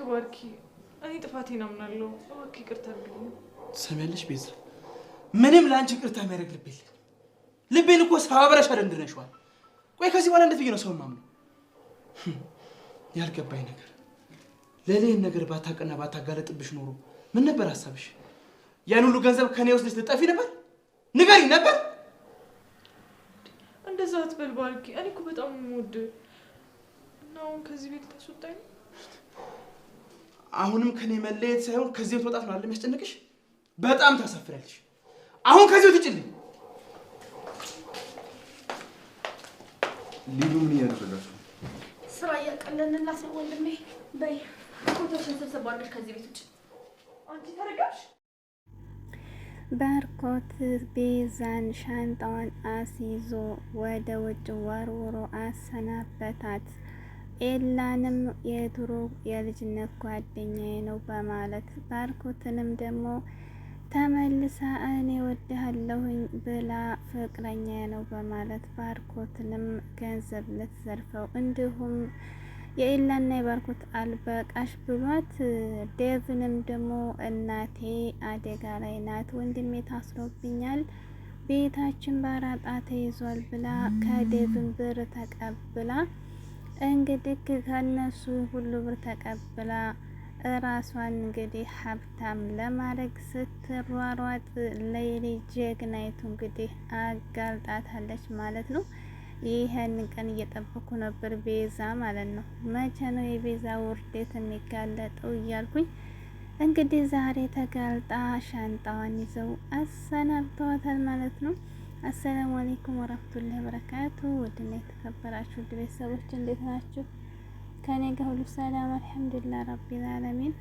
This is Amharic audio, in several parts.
ባርኪ እኔ ጥፋቴን አምናለሁ። እባክህ ይቅርታ አድርግልኝ። ትሰሚያለሽ ቤዛ፣ ምንም ለአንቺ ይቅርታ የሚያደርግ ልብ የለም። ልቤን እኮ ሳብረሽ አደንድነሽዋል። ቆይ ከዚህ በኋላ እንዴት ብዬ ነው ሰው ማምነው? ያልገባኝ ነገር ለሌን ነገር ባታቀና ባታጋለጥብሽ ኖሮ ምን ነበር ሐሳብሽ? ያን ሁሉ ገንዘብ ከኔ ወስደሽ ልጠፊ ነበር? ንገሪኝ ነበር። እንደዛ አትበል ባርኪ። እኔ እኮ በጣም የምወድ እና አሁን ከዚህ ቤት ታስወጣኝ? አሁንም ከኔ መለየት ሳይሆን ከዚህ ቤት መውጣት ነው አይደል የሚያስጨንቅሽ? በጣም ታሳፍራለሽ። አሁን ከዚህ ቤት ውጪልኝ። ሊዱ ምን እያደረጋችሁ ነው? ስራ እያቀለልንላት ነው ወንድሜ። በይ ኮቶችን ስብስብ አድርገሽ ከዚህ ቤት ውጭ። አንቺ ተረጋግሽ። ባርኮት ቤዛን ሻንጣዋን አስይዞ ወደ ውጭ ወርውሮ አሰናበታት። ኤላንም የድሮ የልጅነት ጓደኛዬ ነው በማለት ባርኮትንም ደግሞ ተመልሳ እኔ ወድሃለሁኝ ብላ ፍቅረኛዬ ነው በማለት ባርኮትንም ገንዘብ ልትዘርፈው እንዲሁም የኤላና የባርኮት አልበቃሽ ብሏት ዴቭንም ደግሞ እናቴ አደጋ ላይ ናት፣ ወንድሜ ታስሮብኛል፣ ቤታችን ባራጣ ተይዟል ብላ ከዴቭን ብር ተቀብላ እንግዲህ ከነሱ ሁሉ ብር ተቀብላ ራሷን እንግዲህ ሀብታም ለማድረግ ስትሯሯጥ ሌሊ ጀግናይቱ እንግዲህ አጋልጣታለች ማለት ነው። ይህን ቀን እየጠበኩ ነበር ቤዛ ማለት ነው። መቼ ነው የቤዛ ውርደት የሚጋለጠው እያልኩኝ እንግዲህ ዛሬ ተጋልጣ ሻንጣዋን ይዘው አሰናብተዋታል ማለት ነው። አሰላሙ አለይኩም ወራህመቱላሂ ወበረካቱ። ውድና የተከበራችሁ ውድ ቤተሰቦች እንዴት ናችሁ? ከኔ ጋር ሁሉ ሰላም አልሐምዱሊላህ ረቢል ዓለሚን።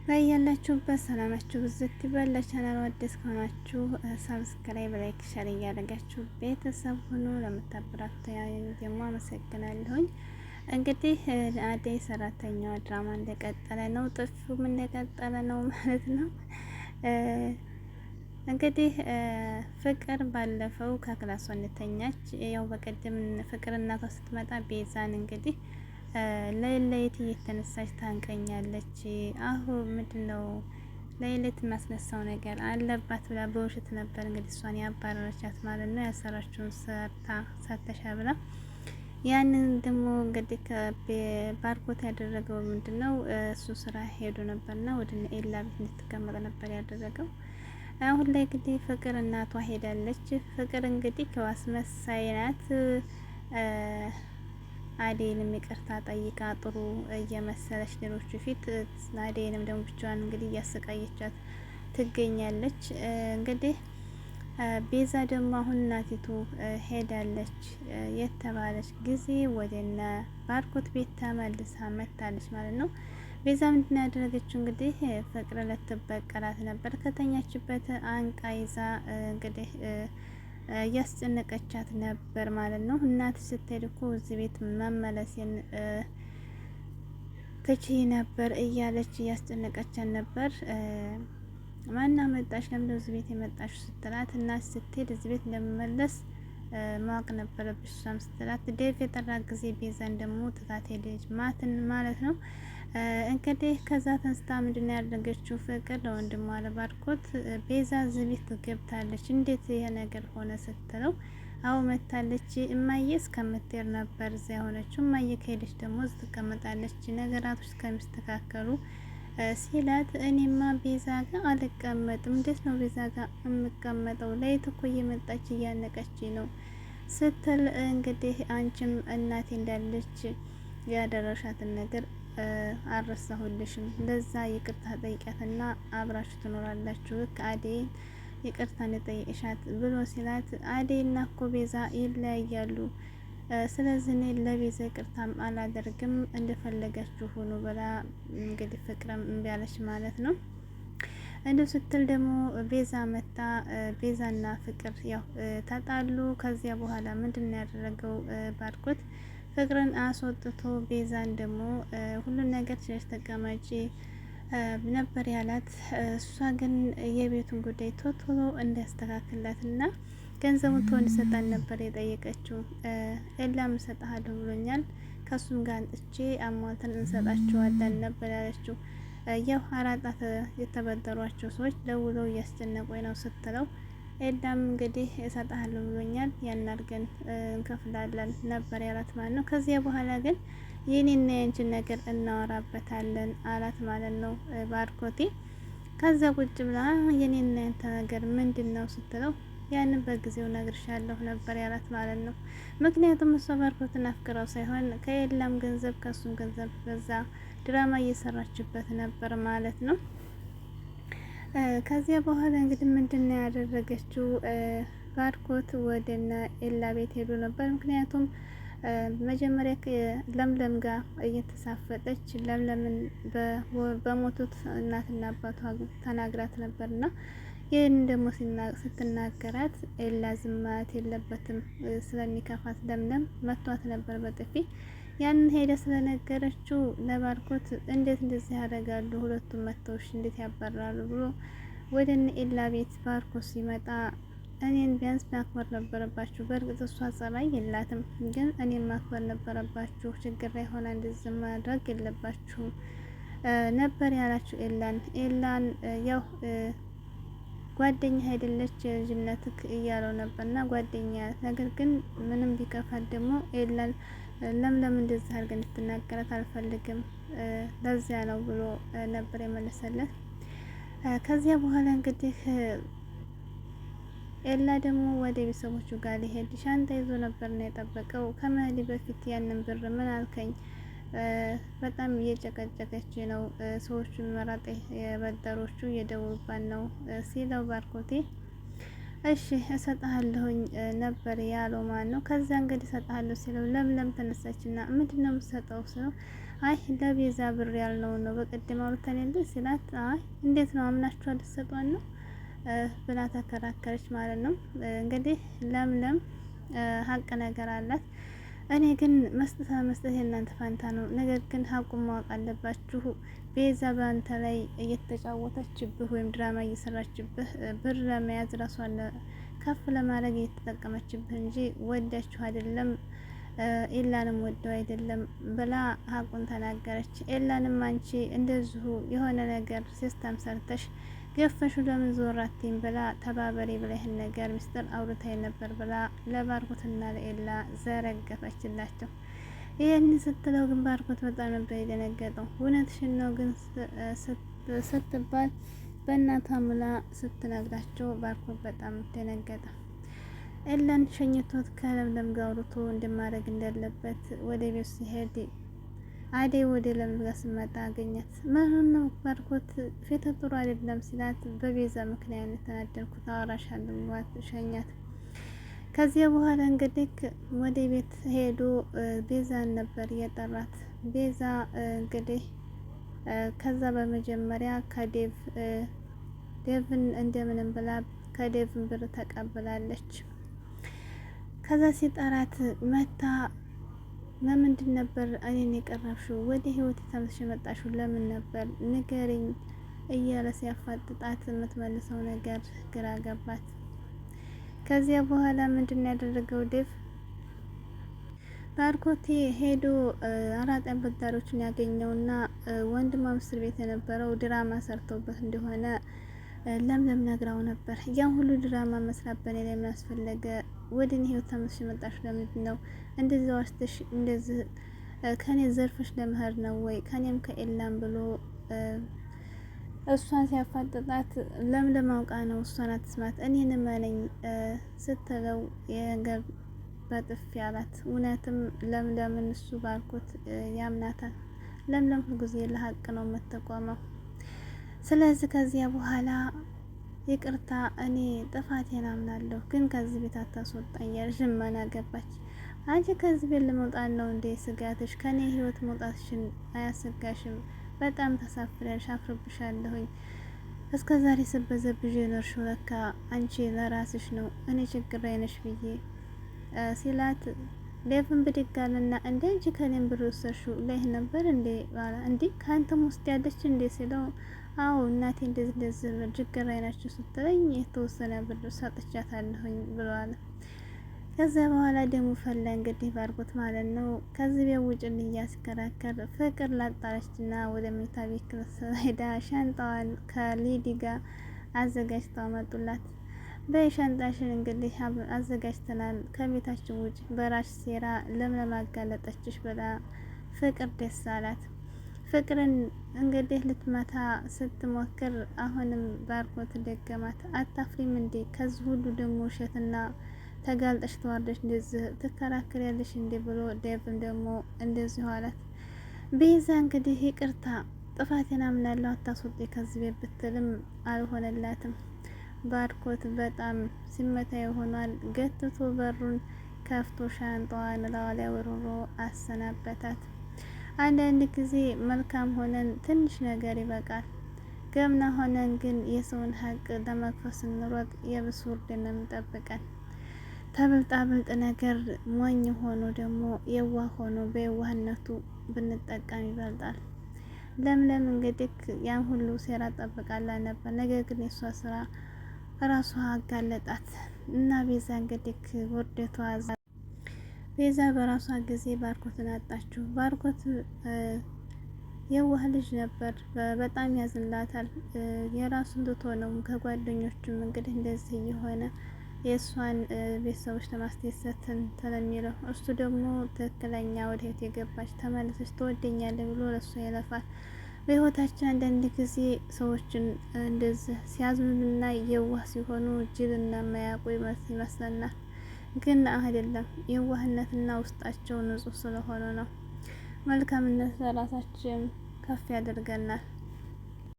በያላችሁበት ሰላማችሁ ብዝት ይበል። ለቻናሉ አዲስ ከሆናችሁ ሰብስክራይብ፣ ላይክ፣ ሼር እያደረጋችሁ ቤተሰብ ሁኑ። ለምታበረታቱኝ ደግሞ አመሰግናለሁኝ። እንግዲህ አደይ ሰራተኛዋ ድራማ እንደቀጠለ ነው፣ ጥፊውም እንደቀጠለ ነው ማለት ነው። እንግዲህ ፍቅር ባለፈው ከክላሷ እንተኛች። ያው በቀደም ፍቅር እናቷ ስትመጣ ቤዛን እንግዲህ ለይለይት እየተነሳች ታንቀኛለች። አሁን ምንድነው ለይለይት የሚያስነሳው ነገር አለባት ብላ በውሸት ነበር እንግዲህ እሷን ያባረረቻት ማለት ነው። ያሰራችውን ሰርተሻ ብላ ያንን ደግሞ እንግዲህ ከባርኮት ያደረገው ምንድነው እሱ ስራ ሄዶ ነበርና ወደ ኤላ ቤት እንድትቀመጥ ነበር ያደረገው። አሁን ላይ እንግዲህ ፍቅር እናቷ ሄዳለች። ፍቅር እንግዲህ ከዋስመሳይ ናት። አዴንም ይቅርታ ጠይቃ ጥሩ እየመሰለች ሌሎቹ ፊት አዴንም ደግሞ ብቻዋን እንግዲህ እያሰቃየቻት ትገኛለች። እንግዲህ ቤዛ ደግሞ አሁን እናቲቱ ሄዳለች የተባለች ጊዜ ወደነ ባርኮት ቤት ተመልሳ መታለች ማለት ነው። ቤዛ ምንድን ያደረገችው እንግዲህ ፍቅር ልትበቀላት ነበር። ከተኛችበት አንቃ ይዛ እንግዲህ እያስጨነቀቻት ነበር ማለት ነው። እናት ስትሄድ እኮ እዚህ ቤት መመለሴን ትችይ ነበር እያለች እያስጨነቀቻት ነበር። ማና መጣሽ? ለምንድነው እዚህ ቤት የመጣሽ ስትላት እናት ስትሄድ እዚህ ቤት ለመመለስ ማወቅ ነበረብሽ እሷም ስትላት ዴቭ የጠራ ጊዜ ቤዛን ደግሞ ትታት ሄደች ማትን ማለት ነው። እንግዲህ ከዛ ተንስታ ምንድነው ያደረገችው ፍቅር ለወንድሟ ለባርኮት ቤዛ እዚህ ቤት ገብታለች እንዴት ይሄ ነገር ሆነ ስትለው አው መታለች እማዬ እስከምትሄድ ነበር እዚያ ሆነችው እማዬ ከሄደች ደግሞ እዚህ ትቀመጣለች ነገራቶች እስከሚስተካከሉ ሲላት እኔማ ቤዛ ጋር አልቀመጥም እንዴት ነው ቤዛ ጋር የምቀመጠው ለይት እኮ እየመጣች እያነቀች ነው ስትል እንግዲህ አንቺም እናቴ እንዳለች ያደረሻትን ነገር አረሳሁልሽም ለዛ ይቅርታ ጠይቂያትና አብራችሁ ትኖራላችሁ ከአዴን ይቅርታ እንደጠየቅሻት ብሎ ሲላት አዴና እኮ ቤዛ ይለያያሉ ስለዚህ እኔ ለቤዛ ይቅርታም አላደርግም እንደፈለጋችሁ ሆኖ ብላ እንግዲህ ፍቅርም እምቢ አለች ማለት ነው። እንደው ስትል ደግሞ ቤዛ መጣ። ቤዛና ፍቅር ያው ተጣሉ። ከዚያ በኋላ ምንድነው ያደረገው ባርኮት ፍቅርን አስወጥቶ ቤዛን ደግሞ ሁሉን ነገር ስለሽ ተቀማጪ ነበር ያላት። እሷ ግን የቤቱን ጉዳይ ቶሎ እንዲያስተካክላትና ገንዘቡን ቶሎ እንዲሰጣን ነበር የጠየቀችው። ኤላም እሰጥሃለሁ ብሎኛል ከሱም ጋር አንጥቼ አሟልተን እንሰጣቸዋለን ነበር ያለችው። ያው አራጣት የተበደሯቸው ሰዎች ደውለው እያስጨነቁኝ ነው ስትለው ኤላም እንግዲህ እሰጥሃለሁ ብሎኛል ያን አድርገን እንከፍላለን ነበር ያላት ማለት ነው። ከዚያ በኋላ ግን የኔና ያንቺን ነገር እናወራበታለን አላት ማለት ነው ባርኮቴ። ከዛ ቁጭ ብላ የኔና ያንተ ነገር ምንድን ነው ስትለው ያንን በጊዜው ነግርሻለሁ ነበር ያላት ማለት ነው። ምክንያቱም እሷ ባርኮትን አፍቅረው ሳይሆን ከኤላም ገንዘብ ከሱም ገንዘብ በዛ ድራማ እየሰራችበት ነበር ማለት ነው። ከዚያ በኋላ እንግዲህ ምንድን ነው ያደረገችው? ባርኮት ወደነ ኤላ ቤት ሄዶ ነበር። ምክንያቱም መጀመሪያ ለምለም ጋር እየተሳፈጠች ለምለምን በሞቱት እናትና አባቷ ተናግራት ነበርና ይህን ደግሞ ስትናገራት ኤላ ዝም ማለት የለበትም ስለሚከፋት ለምለም መቷት ነበር በጥፊ። ያንን ሄደ ስለነገረችው ለባርኮት እንዴት እንደዚህ ያደርጋሉ ሁለቱም መተውሽ እንዴት ያባራሉ ብሎ ወደ ኤላ ቤት ባርኮት ሲመጣ እኔን ቢያንስ ማክበር ነበረባችሁ። በእርግጥ እሷ ጸባይ የላትም ግን እኔን ማክበር ነበረባችሁ። ችግር ላይ ሆና እንደዚህ ማድረግ የለባችሁም ነበር ያላችሁ ኤላን ያው ጓደኛ አይደለች የልጅነትክ እያለው ነበርና ጓደኛ ነገር ግን ምንም ቢከፋት ደግሞ ኤላን ለምለም እንደዚህ አድርገን እንድትናገራት አልፈልግም ለዚያ ነው ብሎ ነበር የመለሰለት። ከዚያ በኋላ እንግዲህ ኤላ ደግሞ ወደ ቤተሰቦቹ ጋር ሊሄድ ሻንጣ ይዞ ነበር ነው የጠበቀው። ከመሄድ በፊት ያንን ብር ምን አልከኝ በጣም እየጨቀጨቀች ነው ሰዎቹ መራጤ የበደሮቹ እየደውሉባት ነው ሲለው ባርኮቴ እሺ እሰጥሃለሁኝ ነበር ያለው ማለት ነው። ከዛ እንግዲህ እሰጥሃለሁ ሲለው ለምለም ተነሳችና ምንድነው የምትሰጠው ሲለው አይ ለቤዛ ብር ያልነው ነው በቀደም አውርተን የለ ሲላት አይ እንዴት ነው አምናችኋል ልትሰጧን ነው ብላ ተከራከረች ማለት ነው። እንግዲህ ለምለም ሀቅ ነገር አላት። እኔ ግን መስጠት የእናንተ ፋንታ ነው። ነገር ግን ሀቁን ማወቅ አለባችሁ። ቤዛ በአንተ ላይ እየተጫወተችብህ ወይም ድራማ እየሰራችብህ ብር ለመያዝ ራሷን ከፍ ለማድረግ እየተጠቀመችብህ እንጂ ወዳችሁ አይደለም፣ ኤላንም ወደው አይደለም ብላ ሀቁን ተናገረች። ኤላንም አንቺ እንደዚሁ የሆነ ነገር ሲስተም ሰርተሽ ገፈሹ ለምን ዞራቴን ብላ ተባበሬ ብለህን ነገር ሚስጥር አውርታይ ነበር ብላ ለባርኮትና ለኤላ ዘረገፈችላቸው። ይህን ስትለው ግን ባርኮት በጣም ነበር የደነገጠው። እውነትሽን ነው ግን ስትባል በእናቷ ምላ ስትነግራቸው ባርኮት በጣም ደነገጠ። ኤላን ሸኝቶት ከለምለም ጋር አውርቶ እንደማድረግ እንዳለበት ወደ ቤት ሲሄድ አደይ ወደ ለምለም ጋር ስመጣ አገኛት። ማን ነው ባርኮት ፊት ጥሩ አይደለም ሲላት በቤዛ ምክንያት የተናደርኩት አወራሻለሁ ብሏት ሸኛት። ከዚያ በኋላ እንግዲህ ወደ ቤት ሄዶ ቤዛን ነበር የጠራት። ቤዛ እንግዲህ ከዛ በመጀመሪያ ዴቭን እንደምንም ብላ ከዴቭን ብር ተቀብላለች። ከዛ ሲጠራት መታ ለምንድን ነበር እኔን የቀረብሽው? ወደ ህይወት ተመልሽ መጣሽው ለምን ነበር ንገሪኝ እያለ ሲያፋጥጣት የምትመልሰው ነገር ግራ ገባት። ከዚያ በኋላ ምንድን ያደረገው ዴቭ ባርኮቴ ሄዶ አራጣ አበዳሪዎችን ያገኘውና ወንድሟ እስር ቤት የነበረው ድራማ ሰርቶበት እንደሆነ ለምለም ነግራው ነበር። ያን ሁሉ ድራማ መስራት በኔ ላይ ምን አስፈለገ? ወደ እኔ ህይወት ተመልሽ መጣሽ ለምንድን ነው? እንደዚህ ዋስተሽ እንደዚህ ከኔ ዘርፈሽ ለመሄድ ነው ወይ? ከኔም ከኤላም ብሎ እሷን ሲያፋጥጣት ለምለም አውቃ ነው እሷን አትስማት እኔን ማለኝ ስትለው የነገር በጥፊ አላት። እውነትም ለምለምን እሱ ባርኮት ያምናታል። ለምለም ሁልጊዜ ለሀቅ ነው የምትቆመው። ስለዚህ ከዚያ በኋላ ይቅርታ እኔ ጥፋቴን አምናለሁ፣ ግን ከዚህ ቤት አታስወጣኝ እያለች ልመና ገባች። አንቺ ከዚህ ቤት ለመውጣት ነው እንዴ ስጋትሽ? ከኔ ህይወት መውጣትሽን አያሰጋሽም? በጣም ተሳፍረሽ አፍርብሻለሁኝ። እስከ ዛሬ ስበዘብዥ የኖርሽው ለካ አንቺ ለራስሽ ነው እኔ ችግር ላይ ነሽ ብዬ ሲላት ዴቭን ብድግ አለና እንዴ አንቺ ከኔም ብር ወሰድሽው ላይ ነበር እንዴ ባላ እንዴ ካንተም ውስጥ ያለች እንዴ ሲለው አዎ እናቴ እንደዚህ ችግር ላይ ናችሁ ስትለኝ የተወሰነ ብር ሰጥቻታለሁኝ ብለዋል። ከዛ በኋላ ደግሞ ፈላ እንግዲህ ባርኮት ማለት ነው። ከዚህ ቤት ውጭልኝ እያስከራከር ፍቅር ላጣለችና ወደ መኝታ ቤት ሄዳ ሻንጣዋን ከሊዲ ጋር አዘጋጅተው መጡላት። በሻንጣሽን እንግዲህ አዘጋጅተናል ከቤታችን ውጭ በራሽ ሴራ ለምለም አጋለጠችሽ ብላ ፍቅር ደስ አላት። ፍቅርን እንግዲህ ልትመታ ስትሞክር አሁንም ባርኮት ደገማት። አታፍሪም እንዴ? ከዚህ ሁሉ ደግሞ ውሸትና ተጋልጠሽ ተዋርደሽ እንደዚህ ትከራከሪያለሽ እንዴ? ብሎ ዴቭም ደግሞ እንደዚሁ አላት። ቤዛ እንግዲህ ይቅርታ ጥፋቴን አምናለሁ አታስወጪ ከዚህ ቤት ብትልም አልሆነላትም። ባርኮት በጣም ሲመታ ይሆናል ገትቶ በሩን ከፍቶ ሻንጣዋን ላዋ ላይ ወርውሮ አሰናበታት። አንዳንድ ጊዜ መልካም ሆነን ትንሽ ነገር ይበቃል። ገምና ሆነን ግን የሰውን ሀቅ ለመክፈስ ስንሮጥ የብስ ውርድን ነው የሚጠብቀን። ተብልጣ ብልጥ ነገር ሞኝ ሆኖ ደግሞ የዋህ ሆኖ በየዋህነቱ ብንጠቀም ይበልጣል። ለምለም እንግዲህ ያን ሁሉ ሴራ ጠብቃላ ነበር። ነገር ግን የሷ ስራ ራሷ አጋለጣት እና ቤዛ እንግዲህ ውርደቷ ቤዛ በራሷ ጊዜ ባርኮትን አጣችው። ባርኮት የዋህ ልጅ ነበር፣ በጣም ያዝንላታል። የራሱን ትቶ ነው ከጓደኞቹም እንግዲህ እንደዚህ የሆነ የእሷን ቤተሰቦች ለማስደሰት እንትን የሚለው እሱ ደግሞ ትክክለኛ ወደ ህይወት የገባች ተመልሰች ትወደኛለህ ብሎ ለእሷ ይለፋል። በህይወታችን አንዳንድ ጊዜ ሰዎችን እንደዚህ ሲያዝኑና የዋህ ሲሆኑ ጅልና የማያውቁ ይመስለናል፣ ግን አይደለም። የዋህነትና ውስጣቸው ንጹህ ስለሆነ ነው። መልካምነት ለራሳችን ከፍ ያደርገናል።